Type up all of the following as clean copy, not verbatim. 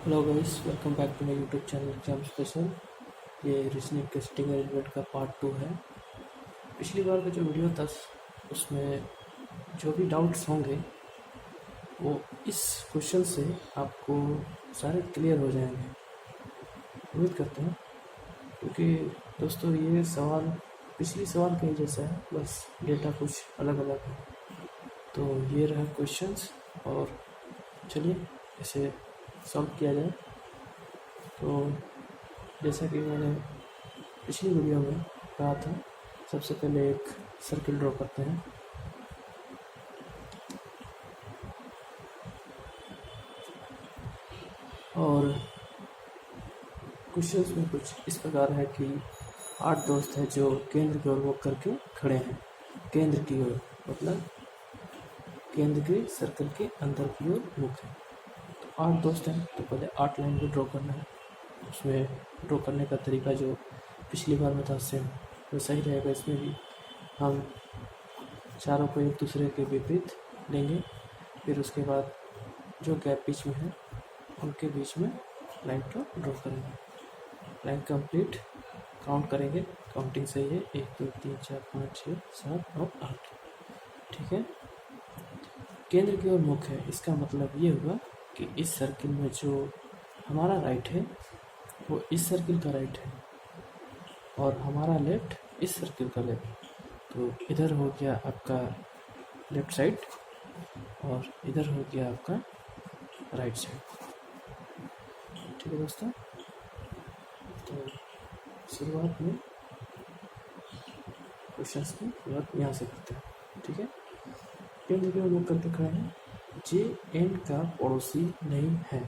Hello guys, welcome back to my YouTube channel exam special. ये reasoning के sitting arrangement का part 2 है। पिछली बार का जो वीडियो था उसमें जो भी डाउट्स होंगे वो इस क्वेश्चन से आपको सारे क्लियर हो जाएंगे, उम्मीद करते हैं। क्योंकि दोस्तों ये सवाल पिछली सवाल के ही जैसा है, बस डेटा कुछ अलग अलग है। तो ये रहा क्वेश्चंस, और चलिए इसे सॉल्व किया जाए। तो जैसा कि मैंने पिछली वीडियो में कहा था, सबसे पहले एक सर्किल ड्रॉ करते हैं। और क्वेश्चंस में कुछ इस प्रकार है कि 8 दोस्त हैं जो केंद्र की ओर मुख करके खड़े हैं। केंद्र की ओर मतलब केंद्र के सर्कल के अंदर की ओर मुख है। तो 8 दोस्त हैं, तो पहले 8 लाइन को ड्रॉ करना है। उसमें ड्रॉ करने का तरीका जो पिछली बार में था सेम वैसा ही रहेगा। इसमें भी हम चारों को एक दूसरे के विपरीत लेंगे, फिर उसके बाद जो गैप बीच में है उनके बीच में लाइन को ड्रॉ करेंगे। लाइन कंप्लीट काउंट करेंगे, काउंटिंग सही है, 1 2 3 4 5 6 7 और 8। ठीक है, केंद्र की ओर मुख है, इसका मतलब ये हुआ कि इस सर्किल में जो हमारा राइट है वो इस सर्किल का राइट है और हमारा लेफ्ट इस सर्किल का लेफ्ट। तो इधर हो गया आपका लेफ्ट साइड और इधर हो गया आपका राइट साइड। ठीक है दोस्तों, तो शुरुआत में क्वेश्चंस की शुरुआत यहाँ से करते हैं। ठीक है, केंद्र की ओर मुख करके खड़े हैं, जे एन का पड़ोसी नहीं है।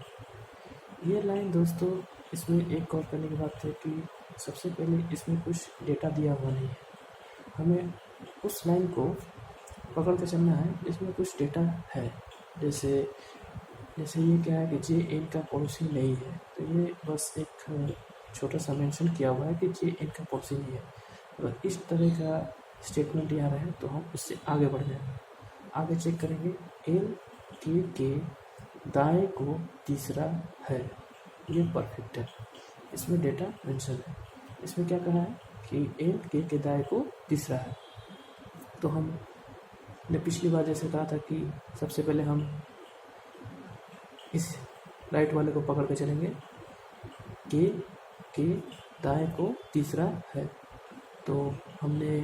ये लाइन दोस्तों, इसमें एक गौर करने की बात है कि सबसे पहले इसमें कुछ डेटा दिया हुआ नहीं है। हमें उस लाइन को पकड़ के चलना है इसमें कुछ डेटा है। जैसे ये क्या है कि जे एन का पड़ोसी नहीं है, तो ये बस एक छोटा सा मेंशन किया हुआ है कि जे एन का पड़ोसी नहीं है। अगर इस तरह का स्टेटमेंट यहाँ रहे तो हम इससे आगे बढ़ जाएंगे। आगे चेक करेंगे, एल के दाएं को तीसरा है, ये परफेक्ट है, इसमें डेटा मेंशन है। इसमें क्या कहा है कि एल के दाएं को तीसरा है। तो हमने पिछली बार जैसे कहा था कि सबसे पहले हम इस राइट वाले को पकड़ के चलेंगे, के दाएं को तीसरा है। तो हमने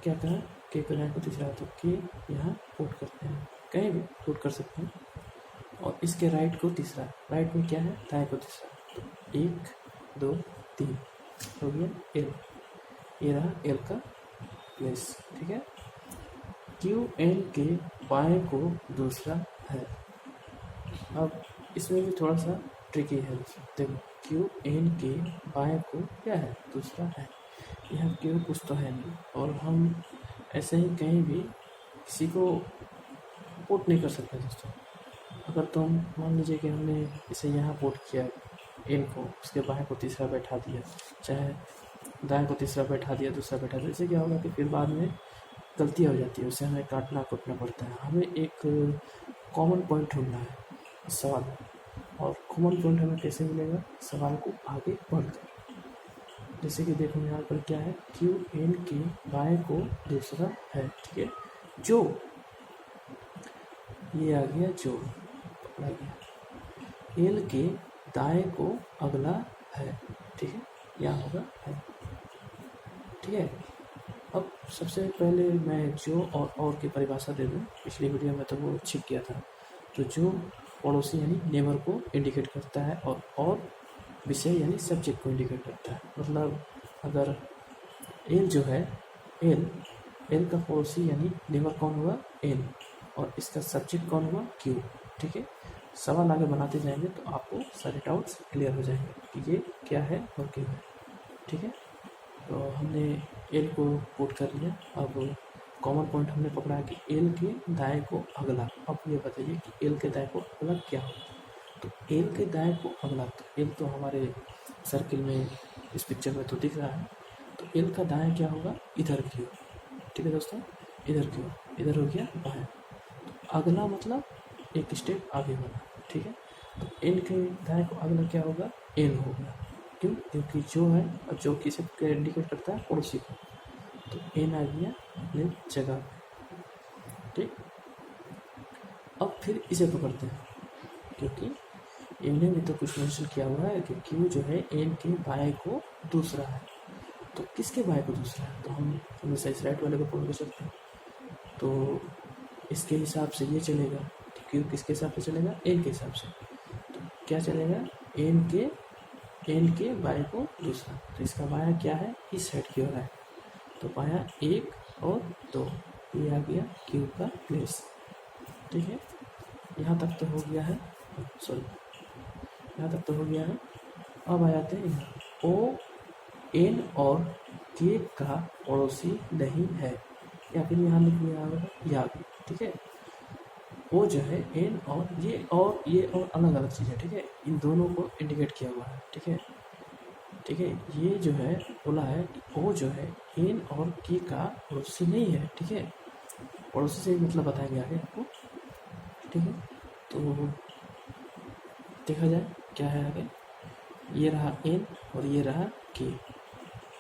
क्या कहा, के दाएं को तीसरा है, तो के यहाँ पुट करते हैं, कहीं भी पुट कर सकते हैं। और इसके राइट को तीसरा, राइट में क्या है, दाएं को तीसरा। तो 1 2 3 हो गया एल, ये रहा एल का प्लेस। ठीक है, क्यू एन के बाएं को दूसरा है। अब इसमें भी थोड़ा सा ट्रिकी है। देखो, क्यू एन के बाएं को क्या है, दूसरा है। यहाँ क्यू कुछ तो है नहीं, और हम ऐसे ही कहीं भी किसी को पुट नहीं कर सकते दोस्तों। अगर तुम मान लीजिए कि हमने इसे यहाँ पुट किया, एन को उसके बाएं को तीसरा बैठा दिया, चाहे दाएं को तीसरा बैठा दिया, दूसरा बैठा दिया, इससे क्या होगा कि फिर बाद में गलती हो जाती है, उससे हमें काटना कुटना पड़ता है। हमें एक कॉमन पॉइंट ढूंढना है इस सवाल में, और कॉमन पॉइंट हमें कैसे मिलेगा, सवाल को आगे बढ़कर। जैसे कि देखो यहाँ पर क्या है, क्यू एन के बाएं को दूसरा है। ठीक है, जो ये आ गया, जो पकड़ा गया, एल के दाएं को अगला है। ठीक है, यहाँ होगा है। ठीक है, अब सबसे पहले मैं जो और की परिभाषा दे दूँ। पिछली वीडियो में तो वो छिप गया था। तो जो पड़ोसी यानी नेबर को इंडिकेट करता है, और विषय यानी सब्जेक्ट को इंडिकेट करता है। मतलब अगर एल जो है, एल का पड़ोसी यानी नेबर कौन हुआ, एल, और इसका सब्जेक्ट कौन हुआ, क्यू। ठीक है, सवाल आगे बनाते जाएंगे तो आपको सारे डाउट्स क्लियर हो जाएंगे कि ये क्या है और क्यों है। ठीक है, तो हमने एल को पुट कर लिया। अब कॉमन पॉइंट हमने पकड़ा कि एल के दाएं को अगला। अब ये बताइए कि एल के दाएं को अगला क्या होता है। तो एल के दाएं को अगला, तो एल तो हमारे सर्किल में इस पिक्चर में तो दिख रहा है, तो एल का दाएं क्या होगा, इधर की ओर। ठीक है दोस्तों, इधर की ओर, इधर हो गया बाएं। तो अगला मतलब एक स्टेप आगे बढ़ना। ठीक है, तो एन के दाएं को अगला क्या होगा, एन होगा। क्यों? क्योंकि जो है और जो किसे इंडिकेट करता है, पड़ोसी को। तो एन आ गया अपने जगह पे। ठीक, अब फिर इसे पकड़ते हैं, क्योंकि इनने भी तो कुछ मेंशन किया हुआ है कि क्यू जो है एन के बाएं को दूसरा है। तो किसके बाएं को दूसरा है? तो हम हमेशा इस राइट वाले को पकड़ के चलते हैं। तो इसके हिसाब से ये चलेगा, तो क्यू किसके हिसाब से चलेगा, एन के हिसाब से। तो क्या चलेगा, एन के बाएं को दूसरा। तो इसका बायां क्या है, इस साइड की ओर है। तो बायां 1 और 2, ये आ गया क्यू का प्लेस। ठीक है, यहाँ तक तो हो गया है, सॉरी यहाँ तक तो हो गया है। अब आ जाते हैं यहाँ, ओ एन और के का पड़ोसी नहीं है, या फिर यहाँ लिख लिया होगा या भी। ठीक है, वो जो है एन और ये और अलग अलग चीज़ है। ठीक है, इन दोनों को इंडिकेट किया हुआ है। ठीक है, ठीक है, ये जो है बोला है कि वो जो है एन और के का पड़ोसी नहीं है। ठीक है, पड़ोसी से मतलब बताएंगे आगे आपको। ठीक है, तो देखा जाए क्या है आगे। ये रहा एन और ये रहा के,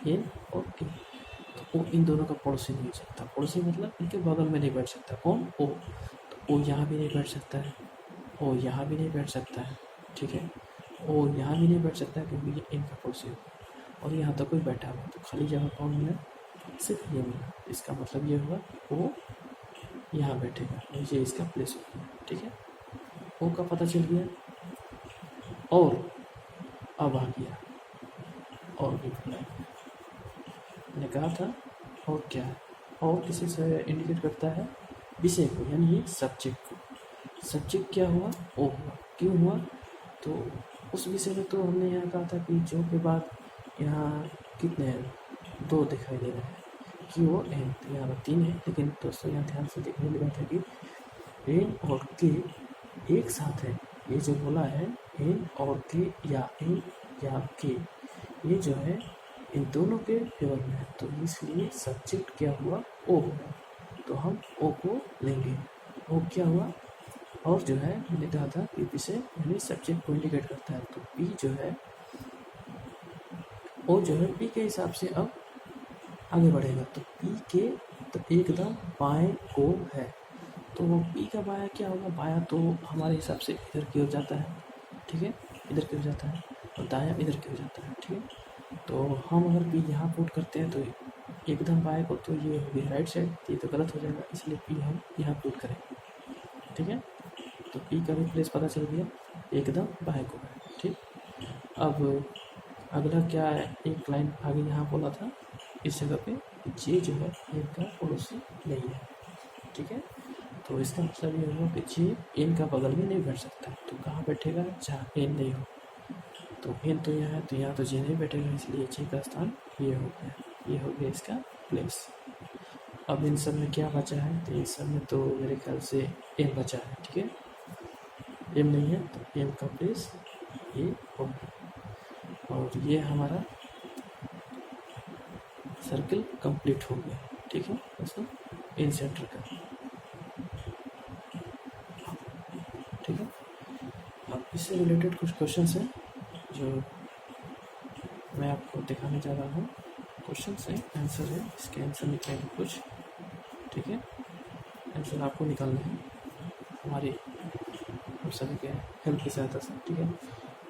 एन और के। तो वो इन दोनों का पड़ोसी नहीं हो सकता। पड़ोसी मतलब इनके बगल में नहीं बैठ सकता। कौन? ओ। तो ओ यहाँ भी नहीं बैठ सकता है, ओ यहाँ भी नहीं बैठ सकता है। ठीक है, ओ यहाँ भी नहीं बैठ सकता है क्योंकि ये इनका पड़ोसी हो। और यहाँ तक कोई बैठा हुआ, तो खाली जगह कौन मिला, सिर्फ ये मिला। इसका मतलब ये हुआ ओ यहाँ बैठेगा, ये इसका प्लेस होगा। ठीक है, ओ का पता चल गया। और अब आ गया और भी बोला, मैंने कहा था और क्या है, और किसी से इंडिकेट करता है विषय को, यानी ये सब्जेक्ट को। सब्जेक्ट क्या हुआ, ओ हुआ। क्यों हुआ? तो उस विषय में तो हमने यहाँ कहा था कि जो के बाद यहाँ कितने हैं, 2 दिखाई दे रहे हैं, क्यू और एन। तो यहाँ 3 है, लेकिन दोस्तों यहाँ ध्यान से देखने की बात है कि एन और के एक साथ है। ये जो बोला है एन और के या एन या के, ये जो है इन दोनों के फेवर में है। तो इसलिए सब्जेक्ट क्या हुआ, ओ हुआ। तो हम ओ को लेंगे। ओ क्या हुआ, और जो है मैंने कहा था कि विषय यानी सब्जेक्ट को इंडिकेट करता है। तो पी जो है, ओ जो है पी के हिसाब से अब आगे बढ़ेगा। तो पी के तो एकदम बाएं को है। तो पी का बायां क्या होगा, बायां तो हमारे हिसाब से इधर की ओर जाता है। ठीक है, इधर की ओर जाता है, और दायां इधर की ओर जाता है। ठीक है, तो हम अगर पी यहाँ पुट करते हैं तो एकदम बाएं को, तो ये हो गया राइट साइड, ये तो गलत हो जाएगा, इसलिए पी हम यहाँ पुट करेंगे। ठीक है, तो पी का भी प्लेस पता चल गया, एकदम बाएं को है। ठीक, अब अगला क्या है, एक लाइन आगे यहाँ बोला था इस जगह पे, जे जो है इनका पड़ोसी नहीं है। ठीक है, तो इसका मतलब ये हुआ कि जे एन का बगल में नहीं बैठ सकता। तो कहाँ बैठेगा, जहाँ एन नहीं हो। तो एन तो यहाँ है, तो यहाँ तो जे नहीं बैठेगा, इसलिए जे का स्थान ये हो गया, ये हो गया इसका प्लेस। अब इन सब में क्या बचा है, तो इन सब में तो मेरे ख्याल से एम बचा है। ठीक है, एम नहीं है, तो एम का प्लेस ये हो गया, और ये हमारा सर्कल कंप्लीट हो गया। ठीक है दोस्तों, इन सेंटर का। ठीक है, अब इससे रिलेटेड कुछ क्वेश्चंस हैं जो मैं आपको दिखाने जा रहा हूँ। क्वेश्चंस हैं, आंसर है, इसके आंसर निकालेंगे कुछ। ठीक है, आंसर आपको निकालना है हमारी हम सभी के हेल्प की सहायता से। ठीक है,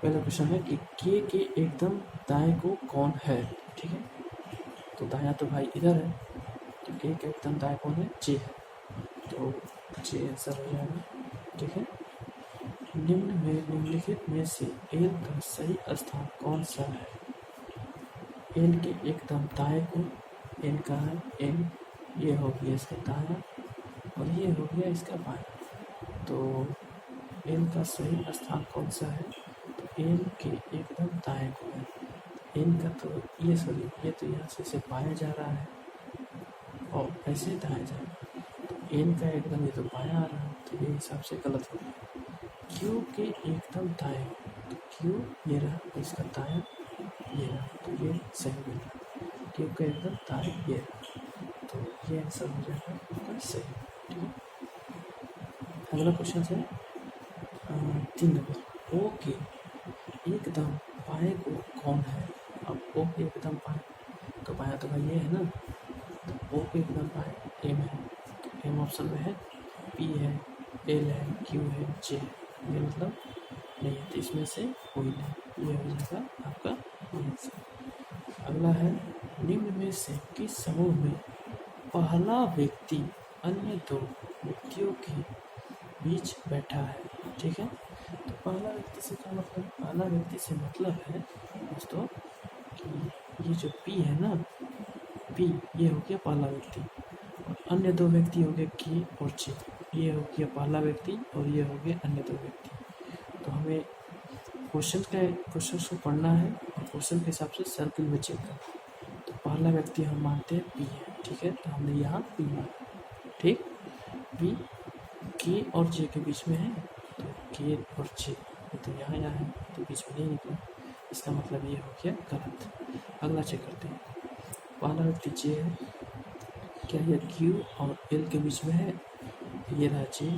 पहला क्वेश्चन है कि के एकदम दाएं को कौन है। ठीक है, तो दायां तो भाई इधर है, तो के एकदम दाएं कौन है, जे है। तो जे आंसर हो जाएगा। ठीक है, निम्नलिखित में से एल का सही स्थान कौन सा है। एल के एकदम दाएं को एन का है, एन ये हो गया इसका दायां, और ये हो गया इसका बायां। तो एल का सही स्थान कौन सा है, तो एन के एकदम दाएं को है। एन का तो ये सॉरी, ये तो यहाँ से बाएं जा रहा है और ऐसे दाएं जा रहा है। तो एन का एकदम ये तो बायां आ रहा है, तो ये हिसाब से गलत हो गया। क्यू के एकदम दाएं, तो क्यू ये रहा, तो इसका दायां ये रहा, तो ये सही मिल रहा। क्यू का एकदम दाएं ये रहा, तो ये आंसर हो जाएगा आपका सही। ठीक है, अगला क्वेश्चन है 3 नंबर। ओ के एकदम बाएं को कौन है। अब ओ के एकदम बाएं, तो बायां तो भाई ये है ना, तो ओ के एकदम बाएं एम है, तो एम ऑप्शन में है, पी है, एल है, क्यू है, जे है, ये मतलब नहीं है, तो इसमें से कोई नहीं, ये हो जाएगा आपका आंसर। अगला है निम्न में से किस समूह में पहला व्यक्ति अन्य दो व्यक्तियों के बीच बैठा है। ठीक है, तो पहला व्यक्ति से क्या मतलब, पहला व्यक्ति से मतलब है दोस्तों कि ये जो पी है ना, पी ये हो गया पहला व्यक्ति, और अन्य दो व्यक्ति हो गए की और चे, ये हो गया पहला व्यक्ति और ये हो गए अन्य दो व्यक्ति। तो हमें क्वेश्चन को पढ़ना है और क्वेश्चन के हिसाब से सर्किल में चेक करना है। तो पहला व्यक्ति हम मानते हैं पी है, ठीक है, तो हमने यहाँ पी माना, ठीक। पी के और जे के बीच में है, तो के और जे तो यहाँ है, तो बीच में नहीं निकला, इसका मतलब ये हो गया गलत। अगला चेक करते हैं, पहला व्यक्ति जे है, क्या ये क्यू और एल के बीच में है, ये रहा जे,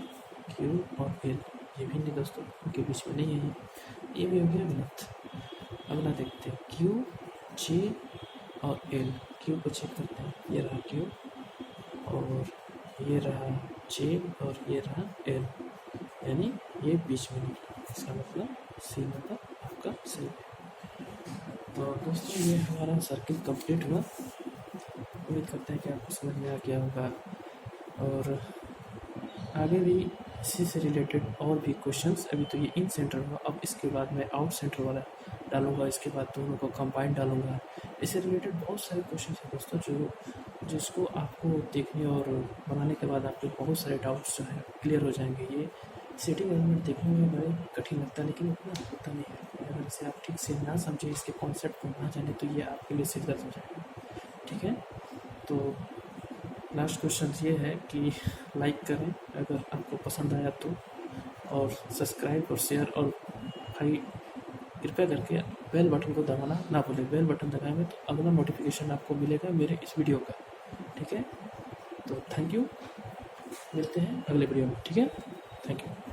क्यू और एल, ये भी नहीं दोस्तों, उनके बीच में नहीं है, ये भी हो गया गलत। अगला देखते हैं क्यू, जे और एल, क्यू को चेक करते हैं, ये रहा क्यू और ये रहा जे और ये रहा एल, यानी ये बीच में निकला, इसका मतलब सी मतलब आपका सही है। तो दोस्तों ये हमारा सर्किल कंप्लीट हुआ, उम्मीद करते हैं कि आपको समझ में आ गया होगा, और आगे भी इसी से रिलेटेड और भी क्वेश्चंस, अभी तो ये इन सेंटर हुआ, अब इसके बाद मैं आउट सेंटर वाला डालूंगा, इसके बाद दोनों को कंबाइंड डालूंगा। इससे रिलेटेड बहुत सारे क्वेश्चन हैं दोस्तों जिसको आपको देखने और बनाने के बाद आपके बहुत सारे डाउट्स जो है क्लियर हो जाएंगे। ये सेटिंग एलिमेंट देखने में बड़े कठिन लगता है, लेकिन उतना होता नहीं है। अगर इसे आप ठीक से ना समझे, इसके कॉन्सेप्ट को ना जाने, तो ये आपके लिए सिरदर्द हो जाएगा। ठीक है, तो लास्ट क्वेश्चन ये है कि लाइक करें अगर आपको पसंद आया तो, और सब्सक्राइब और शेयर, और भाई कृपया करके बेल बटन को दबाना ना भूलें। बेल बटन दबाएंगे तो अगला नोटिफिकेशन आपको मिलेगा मेरे इस वीडियो का। ठीक है, तो थैंक यू, मिलते हैं अगले वीडियो में। ठीक है, थैंक यू।